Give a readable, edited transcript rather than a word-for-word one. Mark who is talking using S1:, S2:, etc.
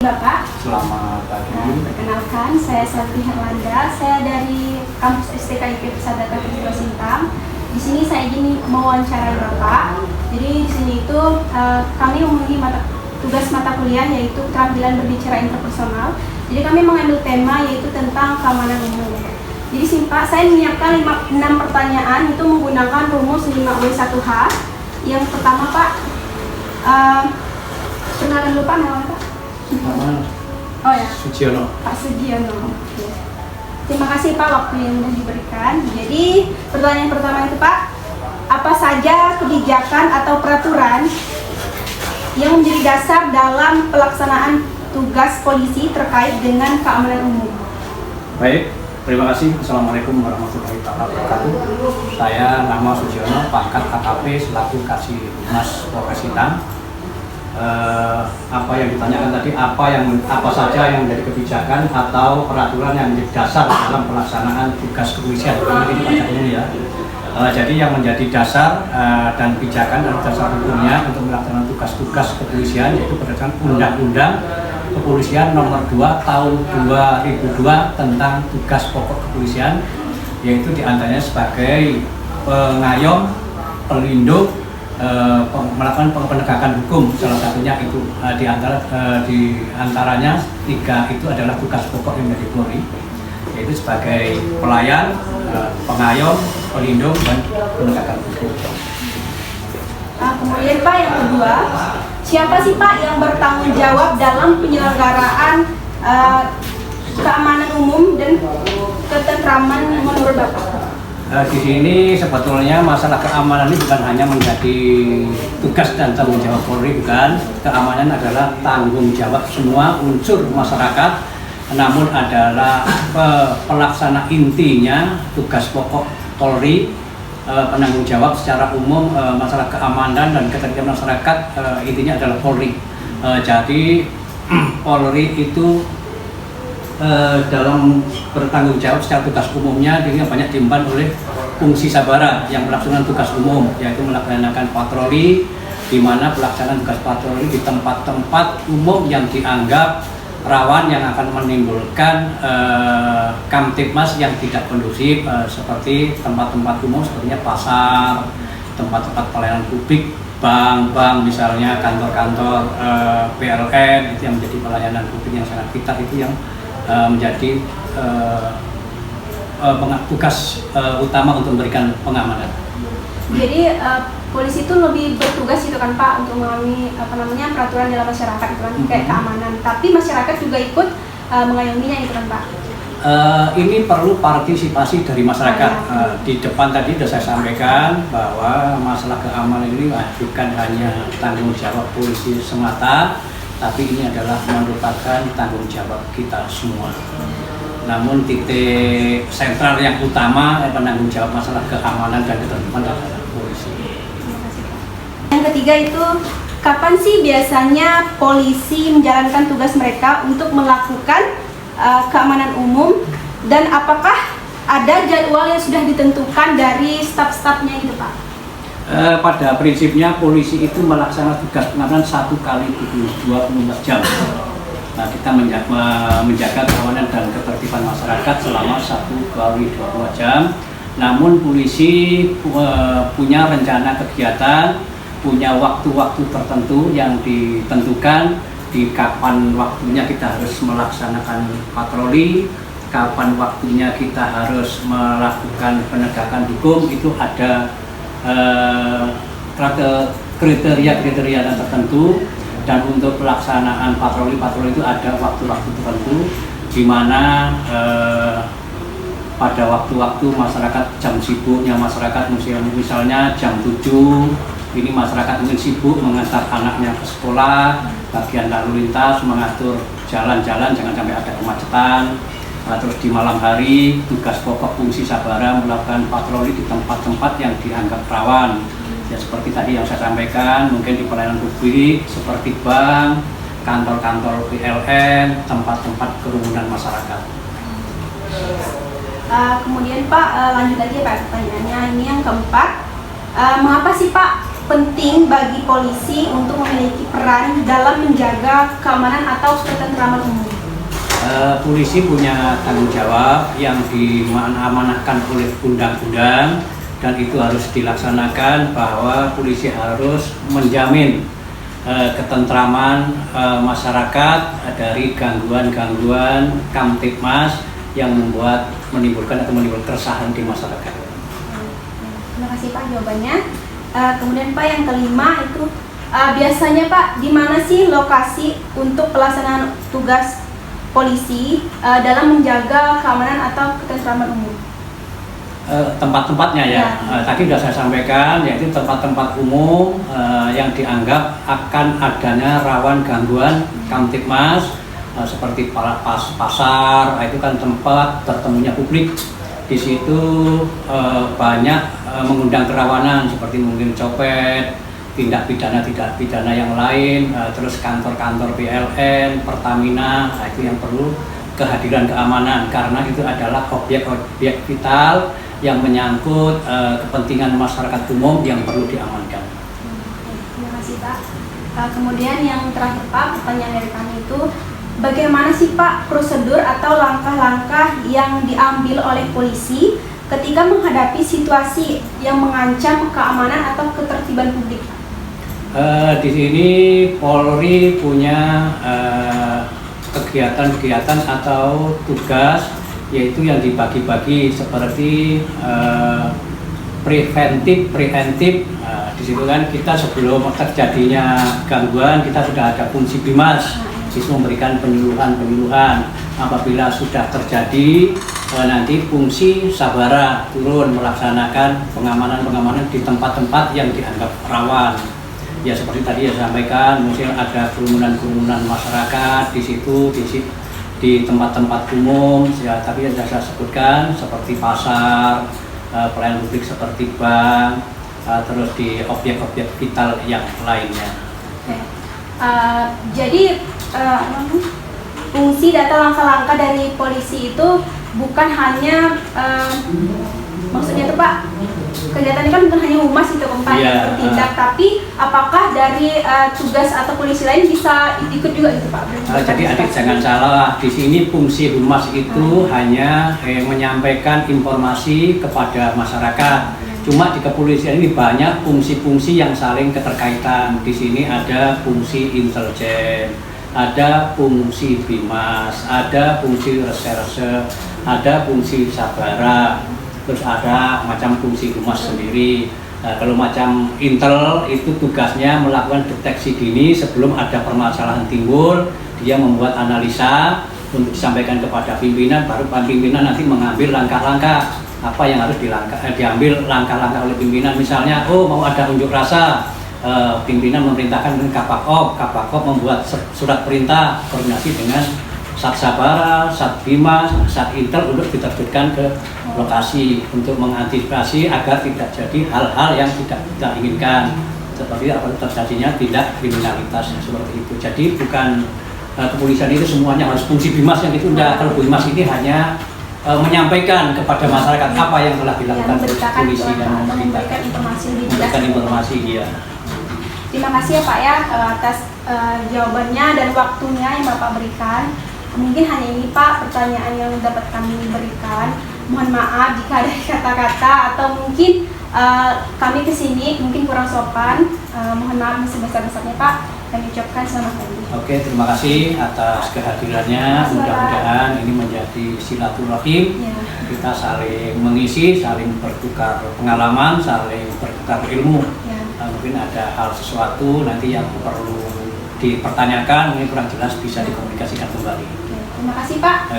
S1: Bapak,
S2: Selamat pagi.
S1: perkenalkan saya Santi Herlanda. Saya dari kampus STKIP Pusat Data Peristiwa Sintang. Di sini saya ingin mewawancarai Bapak. Jadi di sini itu kami memenuhi tugas mata kuliah yaitu keterampilan berbicara interpersonal. Jadi kami mengambil tema yaitu tentang keamanan umum. Jadi Pak, saya menyiapkan 6 pertanyaan itu menggunakan rumus 5W1H. Yang pertama Pak, perkenalan dulu Pak, nama Pak. Oh ya,
S2: Sugiono.
S1: Pak Sugiono. Oke. Terima kasih Pak waktu yang sudah diberikan. Jadi pertanyaan pertama itu Pak, apa saja kebijakan atau peraturan yang menjadi dasar dalam pelaksanaan tugas polisi terkait dengan keamanan umum?
S2: Baik, terima kasih. Assalamualaikum warahmatullahi wabarakatuh. Saya nama Sugiono, pangkat AKP selaku Kasih Humas Polres Sintang. Apa yang ditanyakan tadi, apa saja yang menjadi kebijakan atau peraturan yang menjadi dasar dalam pelaksanaan tugas kepolisian ini pajak umum ya. Jadi yang menjadi dasar dan pijakan dan dasar hukumnya untuk melaksanakan tugas-tugas kepolisian yaitu berdasarkan Undang-Undang Kepolisian Nomor 2 Tahun 2002 tentang tugas pokok kepolisian, yaitu diantaranya sebagai pengayom, pelindung, melakukan penegakan hukum. Salah satunya itu di antaranya 3 itu adalah tugas pokok yang menjadi Polri, yaitu sebagai pelayan, pengayom, pelindung, dan penegakan hukum.
S1: Kemudian Pak, yang kedua, siapa sih Pak yang bertanggung jawab dalam penyelenggaraan keamanan umum dan ketentraman menurut Bapak?
S2: Di sini sebetulnya masalah keamanan ini bukan hanya menjadi tugas dan tanggung jawab Polri, bukan. Keamanan adalah tanggung jawab semua unsur masyarakat, namun adalah pelaksana intinya tugas pokok Polri, penanggung jawab secara umum masalah keamanan dan ketertiban masyarakat, intinya adalah Polri. Jadi Polri itu dalam bertanggung jawab secara tugas umumnya dirinya banyak diemban oleh fungsi sabara yang melaksanakan tugas umum, yaitu melaksanakan patroli, di mana pelaksanaan tugas patroli di tempat-tempat umum yang dianggap rawan yang akan menimbulkan kamtipmas yang tidak kondusif, seperti tempat-tempat umum sepertinya pasar, tempat-tempat pelayanan publik, bank misalnya, kantor-kantor PLN itu yang menjadi pelayanan publik yang sangat vital, itu yang menjadi tugas utama untuk memberikan pengamanan.
S1: Jadi polisi itu lebih bertugas itu kan Pak untuk mengalami peraturan dalam masyarakat itu kan kayak keamanan, tapi masyarakat juga ikut mengayominya itu kan Pak.
S2: Ini perlu partisipasi dari masyarakat. Di depan tadi sudah saya sampaikan bahwa masalah keamanan ini bukan hanya tanggung jawab polisi semata, tapi ini adalah merupakan tanggung jawab kita semua. Namun titik sentral yang utama penanggung jawab masalah keamanan dan ketertiban adalah polisi.
S1: Yang ketiga itu, kapan sih biasanya polisi menjalankan tugas mereka untuk melakukan keamanan umum, dan apakah ada jadwal yang sudah ditentukan dari staf-stafnya itu Pak?
S2: Pada prinsipnya polisi itu melaksanakan tugas pengamanan 1 kali 24 jam. Nah, kita menjaga keamanan dan ketertiban masyarakat selama 1 kali 24 jam. Namun polisi punya rencana kegiatan, punya waktu-waktu tertentu yang ditentukan di kapan waktunya kita harus melaksanakan patroli, kapan waktunya kita harus melakukan penegakan hukum. Itu ada kriteria tertentu, dan untuk pelaksanaan patroli itu ada waktu-waktu tertentu di mana pada waktu-waktu masyarakat jam sibuknya masyarakat, misalnya jam 7 ini masyarakat mungkin sibuk mengantar anaknya ke sekolah, bagian lalu lintas mengatur jalan-jalan jangan sampai ada kemacetan. Terus di malam hari tugas pokok fungsi sabara melakukan patroli di tempat-tempat yang dianggap rawan, ya seperti tadi yang saya sampaikan, mungkin di pelayanan publik seperti bank, kantor-kantor PLN, tempat-tempat kerumunan masyarakat.
S1: Kemudian Pak, lanjut lagi Pak pertanyaannya, ini yang keempat, mengapa sih Pak penting bagi polisi untuk memiliki peran dalam menjaga keamanan atau ketentraman umum?
S2: Polisi punya tanggung jawab yang diamanahkan oleh undang-undang, dan itu harus dilaksanakan, bahwa polisi harus menjamin ketentraman masyarakat dari gangguan-gangguan Kamtibmas yang menimbulkan keresahan di masyarakat.
S1: Terima kasih Pak jawabannya. Kemudian Pak, yang kelima itu biasanya Pak, di mana sih lokasi untuk pelaksanaan tugas polisi dalam menjaga keamanan atau ketentraman umum?
S2: Tempat-tempatnya ya. Tadi sudah saya sampaikan, yaitu tempat-tempat umum yang dianggap akan adanya rawan gangguan Kamtibmas, seperti pasar, itu kan tempat bertemunya publik. Di situ banyak mengundang kerawanan, seperti mungkin copet, tindak pidana yang lain, terus kantor-kantor PLN, Pertamina, itu yang perlu kehadiran keamanan, karena itu adalah objek-objek vital yang menyangkut kepentingan masyarakat umum yang perlu diamankan.
S1: Terima kasih Pak. Kemudian yang terakhir Pak, pertanyaan dari kami itu, bagaimana sih Pak prosedur atau langkah-langkah yang diambil oleh polisi ketika menghadapi situasi yang mengancam keamanan atau ketertiban publik?
S2: Di sini Polri punya kegiatan-kegiatan atau tugas, yaitu yang dibagi-bagi seperti preventif. Di situ kan kita sebelum terjadinya gangguan, kita sudah ada fungsi Bimas, itu memberikan penyuluhan. Apabila sudah terjadi, nanti fungsi Sabara turun melaksanakan pengamanan di tempat-tempat yang dianggap rawan. Ya seperti tadi saya sampaikan, mungkin ada kerumunan masyarakat di situ, di tempat-tempat umum, ya, tapi yang saya sebutkan seperti pasar, pelayanan publik seperti bank, terus di objek-objek vital yang lainnya.
S1: Oke. Jadi fungsi data langkah-langkah dari polisi itu bukan hanya maksudnya itu Pak, kegiatannya kan bukan hanya humas itu Pak yang bertindak, tapi apakah dari tugas atau polisi lain bisa ikut juga gitu Pak?
S2: Jadi adik jangan salah, di sini fungsi humas itu hanya menyampaikan informasi kepada masyarakat. Cuma di kepolisian ini banyak fungsi-fungsi yang saling keterkaitan. Di sini ada fungsi intelijen, ada fungsi Bimas, ada fungsi reserse, ada fungsi Sabara, terus ada macam fungsi humas sendiri. Nah, kalau macam intel itu tugasnya melakukan deteksi dini sebelum ada permasalahan timbul. Dia membuat analisa untuk disampaikan kepada pimpinan, baru pimpinan nanti mengambil langkah-langkah apa yang harus diambil langkah-langkah oleh pimpinan. Misalnya, mau ada unjuk rasa, pimpinan memerintahkan Kapakop membuat surat perintah koordinasi dengan Sat Sabara, Sat Bimas, Sat Intel untuk diterbitkan ke lokasi untuk mengantisipasi agar tidak jadi hal-hal yang tidak kita inginkan, seperti apa terjadinya tindak kriminalitas seperti itu. Jadi bukan kepolisian itu semuanya harus fungsi Bimas yang itu enggak. Kalau Bimas ini hanya menyampaikan kepada masyarakat apa yang telah dilakukan polisi dan memberikan informasi dia.
S1: Terima kasih ya Pak ya atas jawabannya dan waktunya yang Bapak berikan. Mungkin hanya ini Pak pertanyaan yang dapat kami berikan. Mohon maaf jika ada kata-kata atau mungkin kami kesini mungkin kurang sopan. Mohon maaf sebesar-besarnya Pak. Kami ucapkan selamat pagi.
S2: Oke, terima kasih atas kehadirannya. Mudah-mudahan ini menjadi silaturahim.
S1: Ya.
S2: Kita saling mengisi, saling bertukar pengalaman, saling bertukar ilmu.
S1: Ya.
S2: Mungkin ada hal sesuatu nanti yang perlu dipertanyakan, ini kurang jelas bisa dikomunikasikan kembali.
S1: Terima kasih Pak.